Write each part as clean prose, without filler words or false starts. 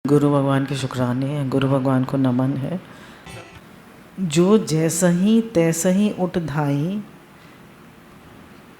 गुरु भगवान के शुक्राने हैं, गुरु भगवान को नमन है। जो जैसा ही तैसा ही उठ धाई,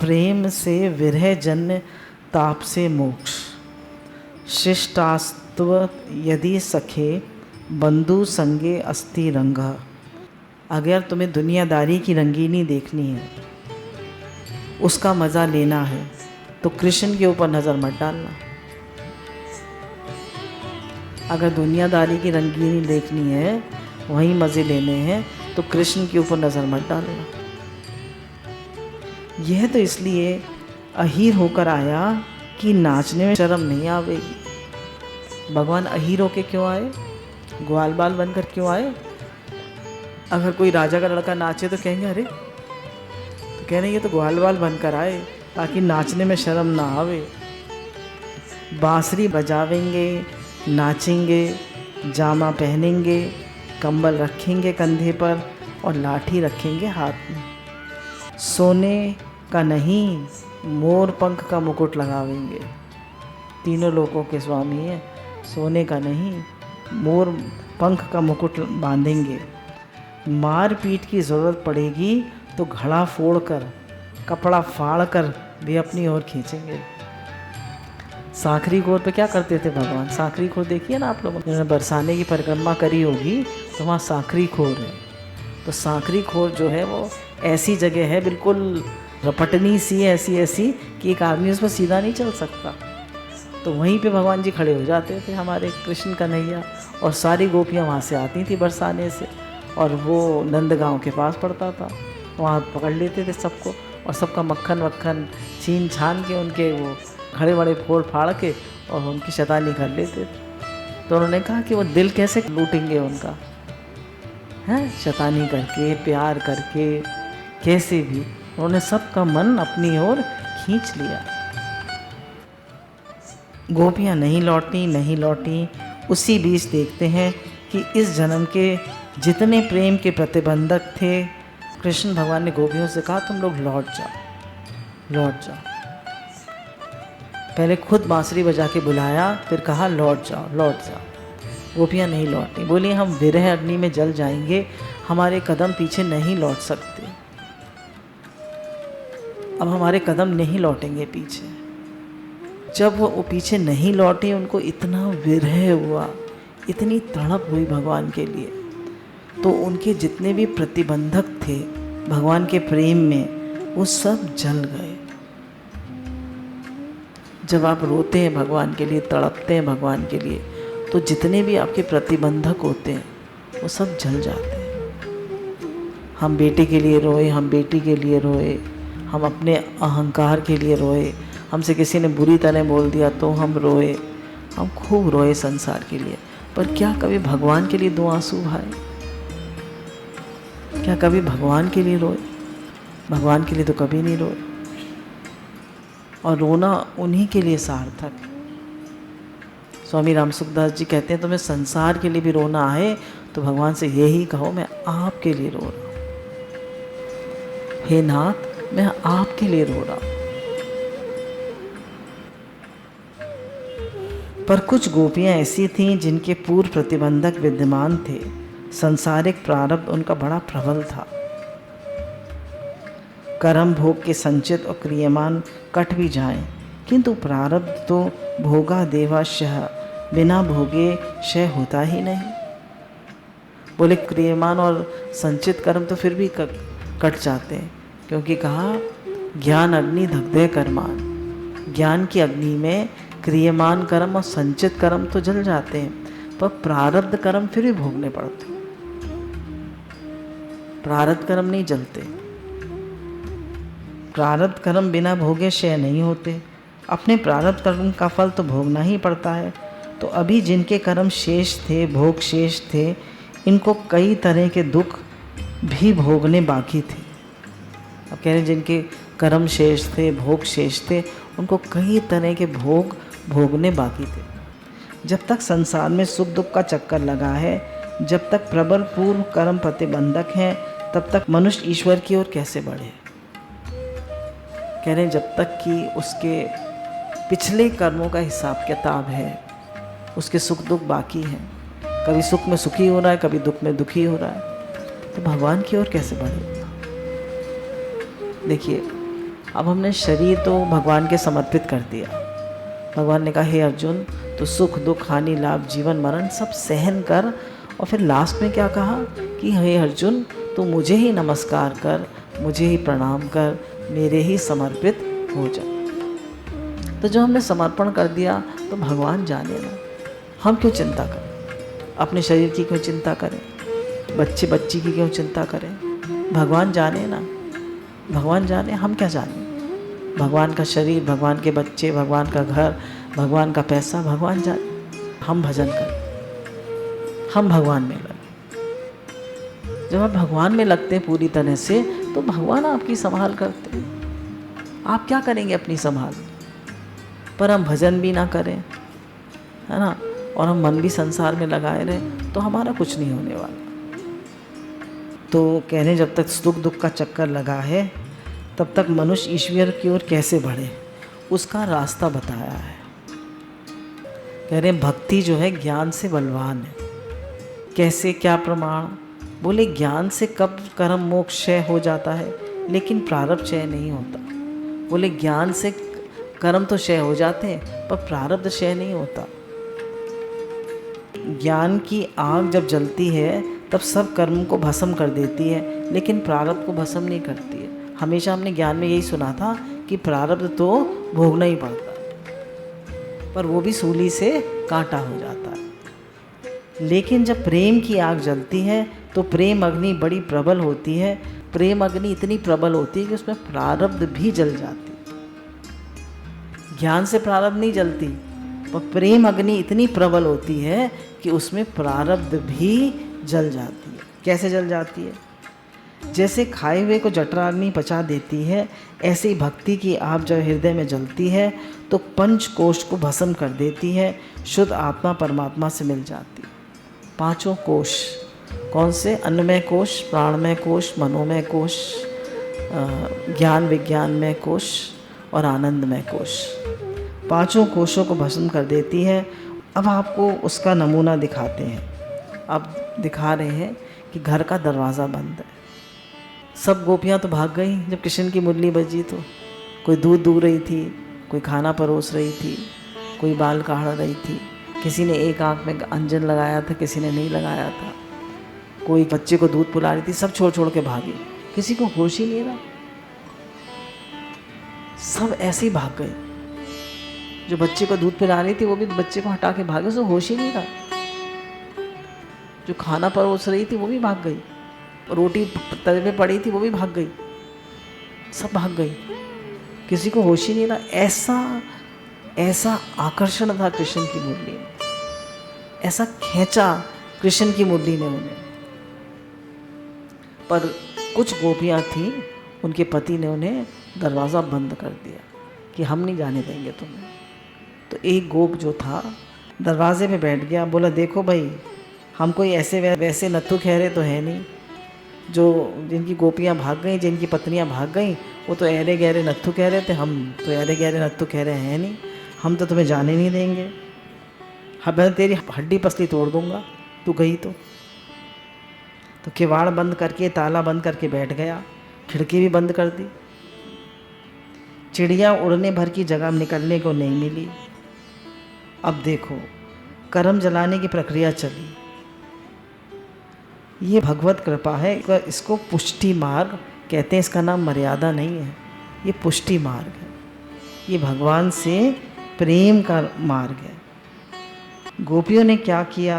प्रेम से विरह जन्य ताप से मोक्ष। शिष्टास्त्व यदि सखे, बंधु संगे अस्ति रंगा। अगर तुम्हें दुनियादारी की रंगीनी देखनी है, उसका मज़ा लेना है, तो कृष्ण के ऊपर नज़र मत डालना। अगर दुनियादारी की रंगीनी देखनी है, वहीं मज़े लेने हैं, तो कृष्ण के ऊपर नज़र मत डालना। यह तो इसलिए अहीर होकर आया कि नाचने में शर्म नहीं आवेगी। भगवान अहीर होके क्यों आए? ग्वाल बाल बनकर क्यों आए? अगर कोई राजा का लड़का नाचे तो कहेंगे अरे, तो कह रहे ये तो ग्वाल बाल बनकर आए ताकि नाचने में शर्म ना आवे। बांसुरी बजावेंगे, नाचेंगे, जामा पहनेंगे, कंबल रखेंगे कंधे पर और लाठी रखेंगे हाथ में। सोने का नहीं, मोर पंख का मुकुट लगावेंगे। तीनों लोकों के स्वामी हैं। सोने का नहीं, मोर पंख का मुकुट बांधेंगे। मार पीट की ज़रूरत पड़ेगी तो घड़ा फोड़कर, कपड़ा फाड़कर भी अपनी ओर खींचेंगे। सांकरी खोर पे क्या करते थे भगवान? सांकरी खोर देखिए ना आप लोगों ने, बरसाने की परिक्रमा करी होगी तो वहाँ सांकरी खोर है। तो सांकरी खोर जो है वो ऐसी जगह है, बिल्कुल रपटनी सी ऐसी कि एक आदमी उस पर सीधा नहीं चल सकता। तो वहीं पे भगवान जी खड़े हो जाते थे, हमारे कृष्ण कन्हैया, और सारी गोपियाँ वहाँ से आती थी बरसाने से, और वो नंदगांव के पास पड़ता था। वहाँ पकड़ लेते थे सबको, और सबका मक्खन वक्खन छीन छान के उनके वो खड़े बड़े फोड़ फाड़ के और उनकी शैतानी कर लेते थे। तो उन्होंने कहा कि वो दिल कैसे लूटेंगे उनका, हैं? शैतानी करके, प्यार करके, कैसे भी उन्होंने सबका मन अपनी ओर खींच लिया। गोपियाँ नहीं लौटी। उसी बीच देखते हैं कि इस जन्म के जितने प्रेम के प्रतिबंधक थे, कृष्ण भगवान ने गोपियों से कहा तुम लोग लौट जाओ। पहले खुद बांसुरी बजा के बुलाया, फिर कहा लौट जाओ। गोपियाँ नहीं लौटी, बोली हम विरह अग्नि में जल जाएंगे, हमारे कदम पीछे नहीं लौट सकते। अब हमारे कदम नहीं लौटेंगे पीछे। जब वो पीछे नहीं लौटे, उनको इतना विरह हुआ, इतनी तड़प हुई भगवान के लिए, तो उनके जितने भी प्रतिबंधक थे भगवान के प्रेम में, वो सब जल गए। जब आप रोते हैं भगवान के लिए, तड़पते हैं भगवान के लिए, तो जितने भी आपके प्रतिबंधक होते हैं वो सब जल जाते हैं। हम बेटे के लिए रोए, हम बेटी के लिए रोए, हम अपने अहंकार के लिए रोए, हमसे किसी ने बुरी तरह बोल दिया तो हम रोए, हम खूब रोए संसार के लिए। पर क्या कभी भगवान के लिए दो आंसू बहाए? क्या कभी भगवान के लिए रोए? भगवान के लिए तो कभी नहीं रोए। और रोना उन्हीं के लिए सार्थक। स्वामी राम सुखदास जी कहते हैं तुम्हें संसार के लिए भी रोना है तो भगवान से यही कहो मैं आपके लिए रो रहा हूँ, हे नाथ मैं आपके लिए रो रहा हूँ। पर कुछ गोपियाँ ऐसी थीं जिनके पूर्व प्रतिबंधक विद्यमान थे। संसारिक प्रारब्ध उनका बड़ा प्रबल था। कर्म भोग के संचित और क्रियमान कट भी जाएं, किंतु प्रारब्ध तो भोगा देवा शह, बिना भोगे क्षय होता ही नहीं। बोले क्रियमान और संचित कर्म तो फिर भी कट जाते हैं, क्योंकि कहा ज्ञान अग्नि दग्धे कर्मान। ज्ञान की अग्नि में क्रियमान कर्म और संचित कर्म तो जल जाते हैं, पर प्रारब्ध कर्म फिर भी भोगने पड़ते। प्रारब्ध कर्म नहीं जलते। प्रारब्ध कर्म बिना भोगे क्षय नहीं होते। अपने प्रारब्ध कर्म का फल तो भोगना ही पड़ता है। तो अभी जिनके कर्म शेष थे, भोग शेष थे, इनको कई तरह के दुख भी भोगने बाकी थे। अब कह रहे जिनके कर्म शेष थे, भोग शेष थे, उनको कई तरह के भोग भोगने बाकी थे। जब तक संसार में सुख दुख का चक्कर लगा है, जब तक प्रबल पूर्व कर्म प्रतिबंधक हैं, तब तक मनुष्य ईश्वर की ओर कैसे बढ़े? कह रहे हैं जब तक कि उसके पिछले कर्मों का हिसाब किताब है, उसके सुख दुख बाकी हैं, कभी सुख में सुखी हो रहा है, कभी दुख में दुखी हो रहा है, तो भगवान की ओर कैसे बढ़ेगा? देखिए, अब हमने शरीर तो भगवान के समर्पित कर दिया। भगवान ने कहा, हे अर्जुन, तो सुख दुख हानि लाभ जीवन मरण सब सहन कर, और फिर लास्ट में क्या कहा कि हे अर्जुन, तू मुझे ही नमस्कार कर, मुझे ही प्रणाम कर, मेरे ही समर्पित हो जा। तो जो हमने समर्पण कर दिया तो भगवान जाने ना, हम क्यों चिंता करें? अपने शरीर की क्यों चिंता करें? बच्चे बच्ची की क्यों चिंता करें? भगवान जाने ना, भगवान जाने, हम क्या जाने? भगवान का शरीर, भगवान के बच्चे, भगवान का घर, भगवान का पैसा, भगवान जाने। हम भजन करें, हम भगवान में लगे। जब आप भगवान में लगते हैं पूरी तरह से, तो भगवान आपकी संभाल करते हैं। आप क्या करेंगे अपनी संभाल? पर हम भजन भी ना करें, है ना, और हम मन भी संसार में लगाए रहें, तो हमारा कुछ नहीं होने वाला। तो कह रहे, जब तक सुख दुख का चक्कर लगा है, तब तक मनुष्य ईश्वर की ओर कैसे बढ़े, उसका रास्ता बताया है। कह रहे, भक्ति जो है ज्ञान से बलवान है। कैसे, क्या प्रमाण? बोले, ज्ञान से कब कर्म मोक्ष क्षय हो जाता है, लेकिन प्रारब्ध क्षय नहीं होता। बोले, ज्ञान से कर्म तो क्षय हो जाते हैं, पर प्रारब्ध क्षय नहीं होता। ज्ञान की आग जब जलती है, तब सब कर्म को भस्म कर देती है, लेकिन प्रारब्ध को भस्म नहीं करती है। हमेशा हमने ज्ञान में यही सुना था कि प्रारब्ध तो भोगना ही पड़ता है, पर वो भी सूली से कांटा हो जाता है। लेकिन जब प्रेम की आग जलती है, तो प्रेम अग्नि बड़ी प्रबल होती है। प्रेम अग्नि इतनी प्रबल होती है कि उसमें प्रारब्ध भी जल जाती है। ज्ञान से प्रारब्ध नहीं जलती, पर प्रेम अग्नि इतनी प्रबल होती है कि उसमें प्रारब्ध भी जल जाती है। कैसे जल जाती है? जैसे खाए हुए को जठराग्नि पचा देती है, ऐसे ही भक्ति की आग जब हृदय में जलती है, तो पंच कोश को भस्म कर देती है। शुद्ध आत्मा परमात्मा से मिल जाती है। पांचों कोश कौन से? अन्नमय कोश, प्राणमय कोश, मनोमय कोश, ज्ञान विज्ञानमय कोश और आनंदमय कोश। पांचों कोशों को भस्म कर देती है। अब आपको उसका नमूना दिखाते हैं। अब दिखा रहे हैं कि घर का दरवाज़ा बंद है। सब गोपियाँ तो भाग गई जब कृष्ण की मुरली बजी, तो कोई दूध दूह रही थी, कोई खाना परोस रही थी, कोई बाल काढ़ रही थी, किसी ने एक आँख में अंजन लगाया था, किसी ने नहीं लगाया था, कोई बच्चे को दूध पिला रही थी। सब छोड़ छोड़ के भागे, किसी को होश ही नहीं रहा, सब ऐसे ही भाग गए। जो बच्चे को दूध पिला रही थी वो भी बच्चे को हटा के भागे, उसे होश ही नहीं रहा। जो खाना परोस रही थी वो भी भाग गई, रोटी तवे पे पड़ी थी वो भी भाग गई, सब भाग गई, किसी को होश ही नहीं रहा। ऐसा आकर्षण था कृष्ण की मुरली में, ऐसा खींचा कृष्ण की मुरली ने उन्हें। पर कुछ गोपियाँ थीं, उनके पति ने उन्हें दरवाज़ा बंद कर दिया कि हम नहीं जाने देंगे तुम्हें। तो एक गोप जो था दरवाजे पे बैठ गया, बोला, देखो भाई, हम कोई ऐसे वैसे नत्थु खैरे तो है नहीं, जो जिनकी गोपियाँ भाग गई, जिनकी पत्नियाँ भाग गई, वो तो ऐरे गहरे नत्थु कह रहे थे, हम तो ऐरे गहरे नत्थु कह रहे हैं नहीं, हम तो तुम्हें जाने नहीं देंगे। हाँ, मैं तेरी हड्डी पसली तोड़ दूंगा तू गई तो किवाड़ बंद करके, ताला बंद करके बैठ गया, खिड़की भी बंद कर दी। चिड़िया उड़ने भर की जगह निकलने को नहीं मिली। अब देखो, कर्म जलाने की प्रक्रिया चली। ये भगवत कृपा है, इसको पुष्टि मार्ग कहते हैं। इसका नाम मर्यादा नहीं है, ये पुष्टि मार्ग है, ये भगवान से प्रेम का मार्ग है। गोपियों ने क्या किया?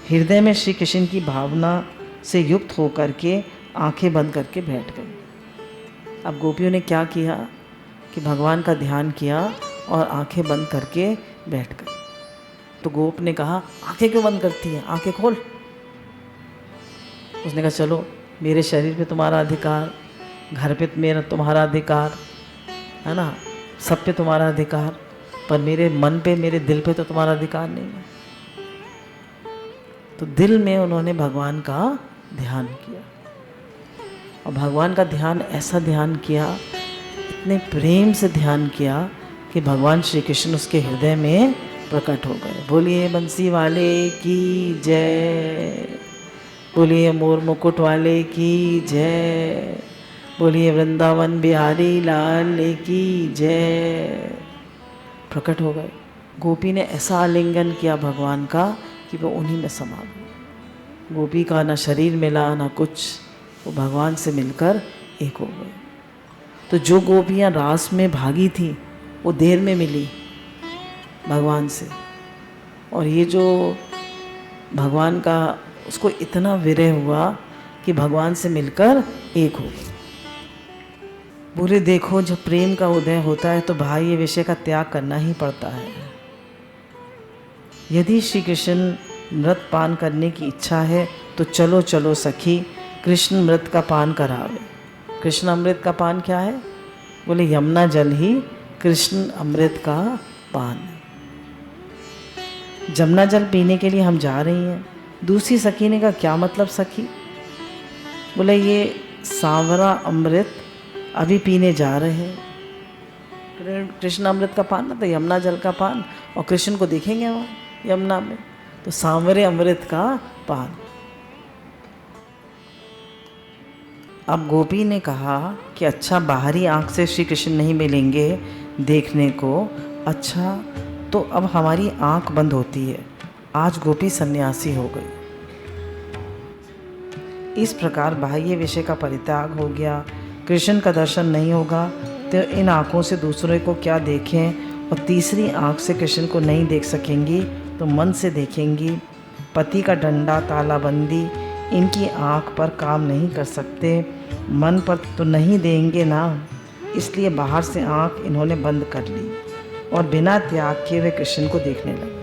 हृदय में श्री कृष्ण की भावना से युक्त होकर के आंखें बंद करके बैठ गई। अब गोपियों ने क्या किया कि भगवान का ध्यान किया और आंखें बंद करके बैठ गई। तो गोप ने कहा, आंखें क्यों बंद करती हैं, आंखें खोल। उसने कहा, चलो, मेरे शरीर पे तुम्हारा अधिकार, घर पे मेरा तुम्हारा अधिकार है ना, सब पे तुम्हारा अधिकार, पर मेरे मन पे, मेरे दिल पे तो तुम्हारा अधिकार नहीं है। तो दिल में उन्होंने भगवान का ध्यान किया, और भगवान का ध्यान ऐसा ध्यान किया, इतने प्रेम से ध्यान किया कि भगवान श्री कृष्ण उसके हृदय में प्रकट हो गए। बोलिए बंसी वाले की जय, बोलिए मोर मुकुट वाले की जय, बोलिए वृंदावन बिहारी लाल की जय। प्रकट हो गए। गोपी ने ऐसा आलिंगन किया भगवान का कि वो उन्हीं में समा गई। गोपी का ना शरीर मिला ना कुछ, वो भगवान से मिलकर एक हो गए। तो जो गोपियाँ रास में भागी थी वो देर में मिली भगवान से, और ये जो भगवान का उसको इतना विरह हुआ कि भगवान से मिलकर एक हो गए। बोले देखो, जब प्रेम का उदय होता है तो भाई ये विषय का त्याग करना ही पड़ता है। यदि श्री कृष्ण मृत पान करने की इच्छा है तो चलो चलो सखी, कृष्ण मृत का पान करावे। कृष्ण अमृत का पान क्या है? बोले यमुना जल ही कृष्ण अमृत का पान है। जमुना जल पीने के लिए हम जा रही हैं। दूसरी सखी ने कहा क्या मतलब सखी? बोले ये सांवरा अमृत अभी पीने जा रहे हैं। कृष्ण अमृत का पान ना, तो यमुना जल का पान, और कृष्ण को देखेंगे वहाँ यमुना में, तो सांवरे अमृत का पान। अब गोपी ने कहा कि अच्छा बाहरी आंख से श्री कृष्ण नहीं मिलेंगे देखने को, अच्छा तो अब हमारी आंख बंद होती है। आज गोपी सन्यासी हो गई। इस प्रकार बाह्य विषय का परित्याग हो गया। कृष्ण का दर्शन नहीं होगा तो इन आँखों से दूसरे को क्या देखें, और तीसरी आँख से कृष्ण को नहीं देख सकेंगी तो मन से देखेंगी। पति का डंडा तालाबंदी इनकी आँख पर काम नहीं कर सकते, मन पर तो नहीं देंगे ना, इसलिए बाहर से आँख इन्होंने बंद कर ली और बिना त्याग किए वे कृष्ण को देखने लगे।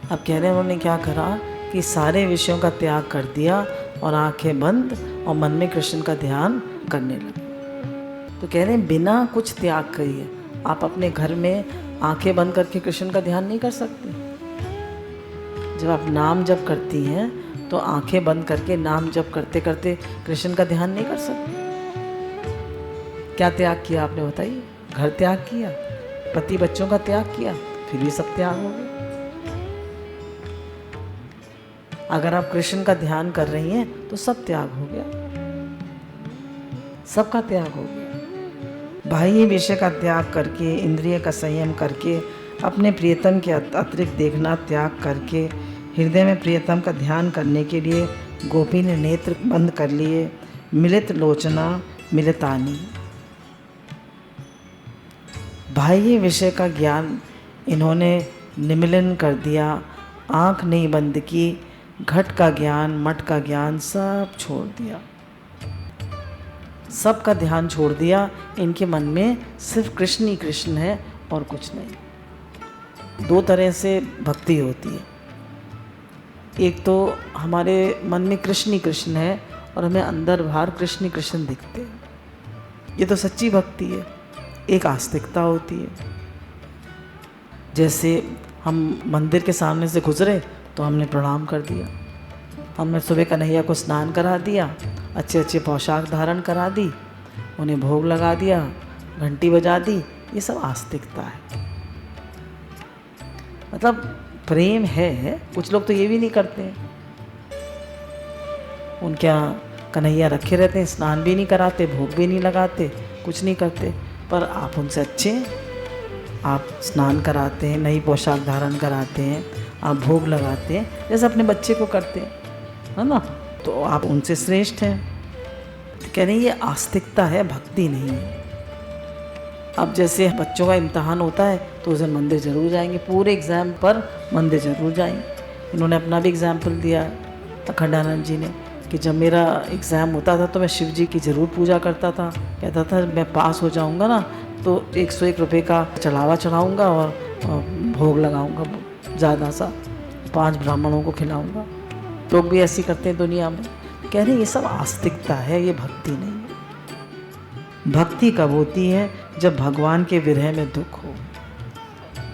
अब कह रहे हैं उन्होंने क्या करा कि सारे विषयों का त्याग कर दिया और आंखें बंद और मन में कृष्ण का ध्यान करने लगे। तो कह रहे हैं बिना कुछ त्याग किए आप अपने घर में आंखें बंद करके कृष्ण का ध्यान नहीं कर सकते। जब आप नाम जप करती हैं तो आंखें बंद करके नाम जप करते करते कृष्ण का ध्यान नहीं कर सकते। क्या त्याग किया आपने बताइए? घर त्याग किया, पति बच्चों का त्याग किया, फिर भी सब त्याग हो गया। अगर आप कृष्ण का ध्यान कर रही हैं तो सब त्याग हो गया, सबका त्याग हो गया। बाह्य विषय का त्याग करके, इंद्रिय का संयम करके, अपने प्रियतम के अतिरिक्त देखना त्याग करके, हृदय में प्रियतम का ध्यान करने के लिए गोपी ने नेत्र बंद कर लिए। मिलित लोचना मिलितानी, बाह्य विषय का ज्ञान इन्होंने निमिलन कर दिया, आँख नहीं बंद की, घट का ज्ञान मठ का ज्ञान सब छोड़ दिया, सबका ध्यान छोड़ दिया। इनके मन में सिर्फ कृष्ण ही कृष्ण है और कुछ नहीं। दो तरह से भक्ति होती है, एक तो हमारे मन में कृष्ण ही कृष्ण है और हमें अंदर बाहर कृष्ण ही कृष्ण दिखते हैं, ये तो सच्ची भक्ति है। एक आस्तिकता होती है, जैसे हम मंदिर के सामने से गुजरे तो हमने प्रणाम कर दिया, हमने सुबह कन्हैया को स्नान करा दिया, अच्छे अच्छे पोशाक धारण करा दी, उन्हें भोग लगा दिया, घंटी बजा दी, ये सब आस्तिकता है। मतलब प्रेम है। कुछ लोग तो ये भी नहीं करते हैं, उनके यहाँ कन्हैया रखे रहते हैं, स्नान भी नहीं कराते, भोग भी नहीं लगाते, कुछ नहीं करते, पर आप उनसे अच्छे हैं, आप स्नान कराते हैं, नई पोशाक धारण कराते हैं, आप भोग लगाते हैं, जैसे अपने बच्चे को करते हैं, है ना, तो आप उनसे श्रेष्ठ हैं। तो कह रहे हैं ये आस्तिकता है, भक्ति नहीं है। अब जैसे बच्चों का इम्तहान होता है तो उस दिन मंदिर जरूर जाएंगे, पूरे एग्ज़ाम पर मंदिर जरूर जाएंगे। इन्होंने अपना भी एग्जाम्पल दिया अखंडानंद जी ने कि जब मेरा एग्ज़ाम होता था तो मैं शिव जी की ज़रूर पूजा करता था। कहता था मैं पास हो जाऊंगा ना तो 101 रुपये का चढ़ावा चढ़ाऊँगा और भोग लगाऊंगा, ज़्यादा सा 5 ब्राह्मणों को खिलाऊंगा। लोग भी ऐसी करते हैं दुनिया में। कह रहे हैं ये सब आस्तिकता है, ये भक्ति नहीं है। भक्ति कब होती है? जब भगवान के विरह में दुख हो।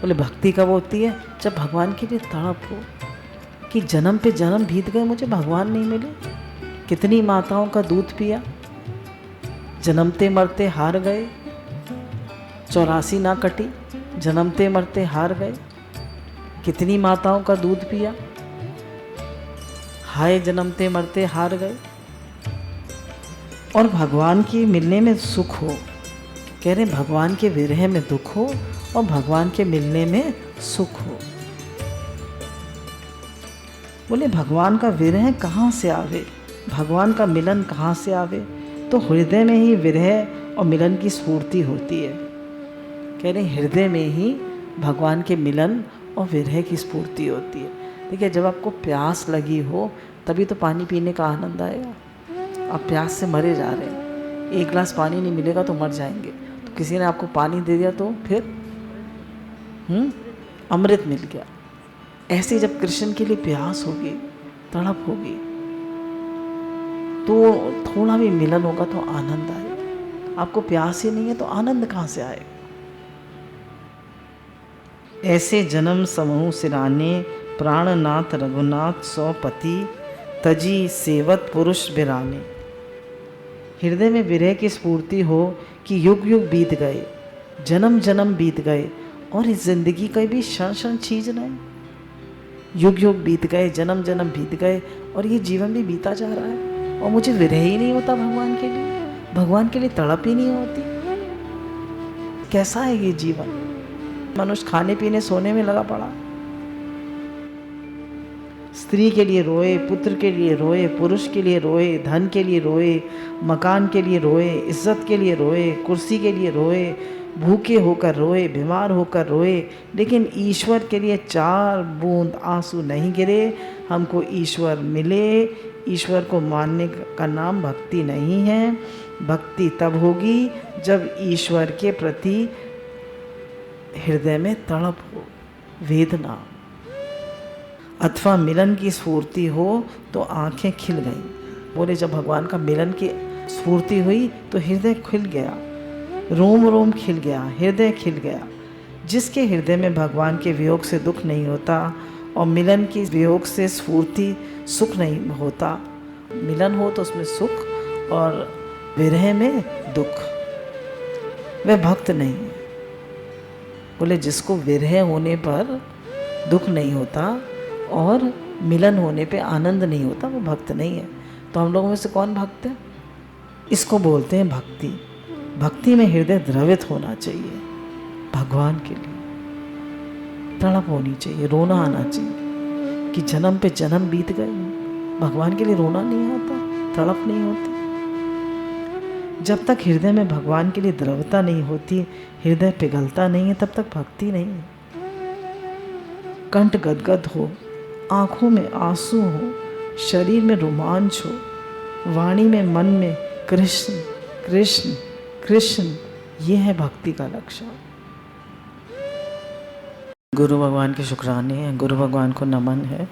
बोले भक्ति कब होती है? जब भगवान के लिए तड़प हो कि जन्म पे जन्म बीत गए, मुझे भगवान नहीं मिले। कितनी माताओं का दूध पिया, जन्मते मरते हार गए, 84 ना कटी, जन्मते मरते हार गए। कितनी माताओं का दूध पिया, हाय जन्मते मरते हार गए। और भगवान की मिलने में सुख हो, कह रहे भगवान के विरह में दुख हो और भगवान के मिलने में सुख हो। बोले भगवान का विरह कहाँ से आवे, भगवान का मिलन कहाँ से आवे? तो हृदय में ही विरह और मिलन की स्फूर्ति होती है। कह रहे हृदय में ही भगवान के मिलन और विरह की स्फूर्ति होती है। देखिए, जब आपको प्यास लगी हो तभी तो पानी पीने का आनंद आएगा। आप प्यास से मरे जा रहे हैं, एक गिलास पानी नहीं मिलेगा तो मर जाएंगे, तो किसी ने आपको पानी दे दिया तो फिर अमृत मिल गया। ऐसे जब कृष्ण के लिए प्यास होगी, तड़प होगी, तो थोड़ा भी मिलन होगा तो आनंद आएगा। आपको प्यास ही नहीं है तो आनंद कहाँ से आएगा? ऐसे जन्म समूह सिराने, प्राणनाथ रघुनाथ सौ पति, तजी सेवत पुरुष बिराने। हृदय में विरह की स्फूर्ति हो कि युग युग बीत गए, जन्म जन्म बीत गए और इस जिंदगी का भी क्षण क्षण चीज नहीं। युग युग बीत गए, जन्म जन्म बीत गए और ये जीवन भी बीता जा रहा है और मुझे विरह ही नहीं होता भगवान के लिए, भगवान के लिए तड़प ही नहीं होती। कैसा है ये जीवन? मनुष्य खाने पीने सोने में लगा पड़ा। स्त्री के लिए रोए, पुत्र के लिए रोए, पुरुष के लिए रोए, धन के लिए रोए, मकान के लिए रोए, इज्जत के लिए रोए, कुर्सी के लिए रोए, भूखे होकर रोए, बीमार होकर रोए, लेकिन ईश्वर के लिए 4 बूंद आंसू नहीं गिरे। हमको ईश्वर मिले, ईश्वर को मानने का नाम भक्ति नहीं है। भक्ति तब होगी जब ईश्वर के प्रति हृदय में तड़प हो, वेदना, अथवा मिलन की स्फूर्ति हो तो आंखें खिल गई। बोले जब भगवान का मिलन की स्फूर्ति हुई तो हृदय खिल गया, रोम रोम खिल गया, हृदय खिल गया। जिसके हृदय में भगवान के वियोग से दुख नहीं होता और मिलन की वियोग से स्फूर्ति सुख नहीं होता, मिलन हो तो उसमें सुख और विरह में दुख, वह भक्त नहीं है। बोले जिसको विरह होने पर दुख नहीं होता और मिलन होने पे आनंद नहीं होता, वो भक्त नहीं है। तो हम लोगों में से कौन भक्त है? इसको बोलते हैं भक्ति। भक्ति में हृदय द्रवित होना चाहिए, भगवान के लिए तड़प होनी चाहिए, रोना आना चाहिए कि जन्म पे जन्म बीत गए, भगवान के लिए रोना नहीं आता, तड़प नहीं होती। जब तक हृदय में भगवान के लिए द्रवता नहीं होती, हृदय पिघलता नहीं है, तब तक भक्ति नहीं है। कंठ गदगद हो, आँखों में आंसू हो, शरीर में रोमांच हो, वाणी में मन में कृष्ण कृष्ण कृष्ण, ये है भक्ति का लक्ष्य। गुरु भगवान के शुक्राने हैं, गुरु भगवान को नमन है।